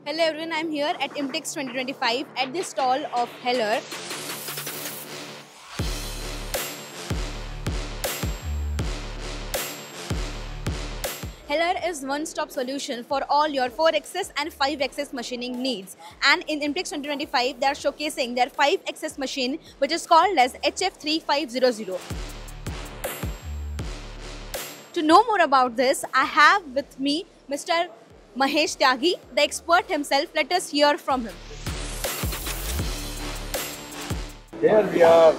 Hello everyone, I'm here at Imtex 2025 at the stall of Heller. Heller is one-stop solution for all your 4-axis and 5-axis machining needs. And in Imtex 2025, they are showcasing their 5-axis machine, which is called as HF3500. To know more about this, I have with me Mr. Mahesh Tyagi, the expert himself. Let us hear from him. Here we are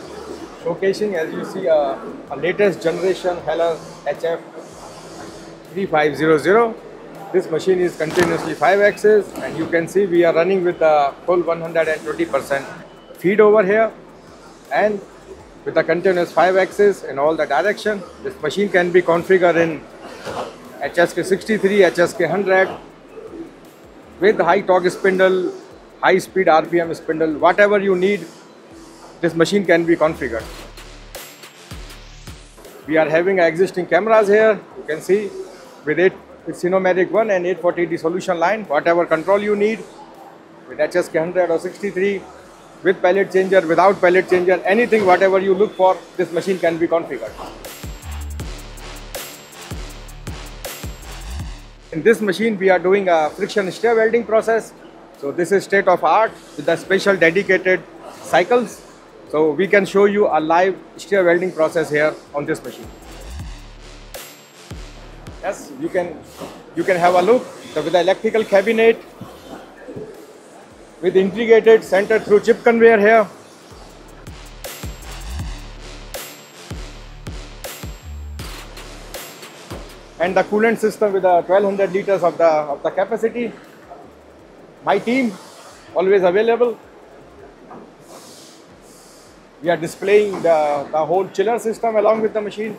showcasing, as you see, a latest generation Heller HF3500. This machine is continuously 5-axis, and you can see we are running with a full 120% feed over here, and with a continuous 5-axis in all the direction. This machine can be configured in HSK63, HSK100 with high torque spindle, high speed RPM spindle, whatever you need, this machine can be configured. We are having existing cameras here, you can see, with Sinomatics 1 and 840D solution line, whatever control you need, with HSK100 or 63, with pallet changer, without pallet changer, anything, whatever you look for, this machine can be configured. In this machine, we are doing a friction stir welding process. So this is state of art with the special dedicated cycles. So we can show you a live stir welding process here on this machine. Yes, you can have a look. So with the electrical cabinet, with integrated center through chip conveyor here. And the coolant system with 1200 liters of the capacity. My team always available. We are displaying the whole chiller system along with the machine.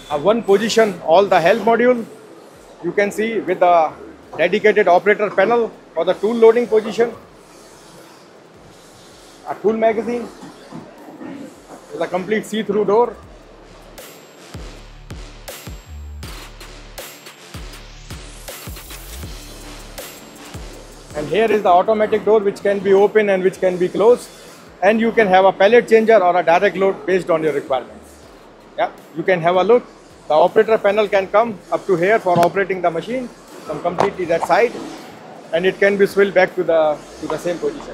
One position, all the help module. You can see with the dedicated operator panel for the tool loading position. A tool magazine with a complete see-through door. And here is the automatic door which can be open and which can be closed. And you can have a pallet changer or a direct load based on your requirements. Yeah, you can have a look. The operator panel can come up to here for operating the machine, come completely that side, and it can be swilled back to the same position.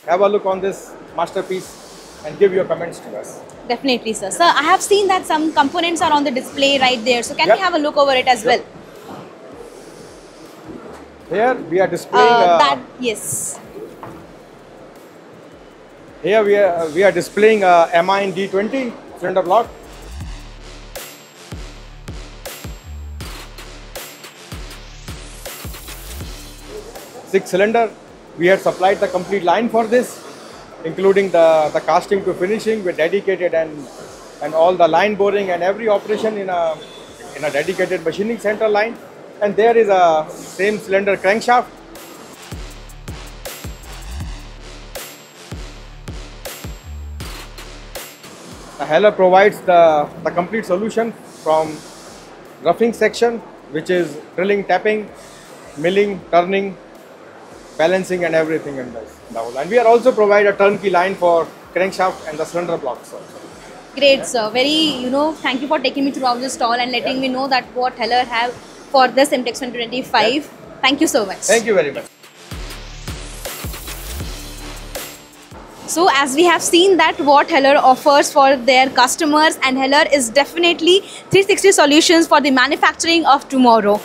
Have a look on this masterpiece and give your comments to us. Definitely, sir. Sir, I have seen that some components are on the display right there. So can we have a look over it as well? Here we are displaying. Yes. Here we are displaying a Amine D20 cylinder block. Six-cylinder. We had supplied the complete line for this, including the casting to finishing with dedicated and all the line boring and every operation in a dedicated machining center line. And there is a same cylinder crankshaft. The Heller provides the complete solution from roughing section, which is drilling, tapping, milling, turning, balancing and everything in the whole. And we are also provide a turnkey line for crankshaft and the cylinder blocks also. Great, sir. Very, thank you for taking me throughout the stall and letting me know that what Heller have for this Imtex 2025. Thank you so much. Thank you very much. So as we have seen that what Heller offers for their customers, and Heller is definitely 360 solutions for the manufacturing of tomorrow.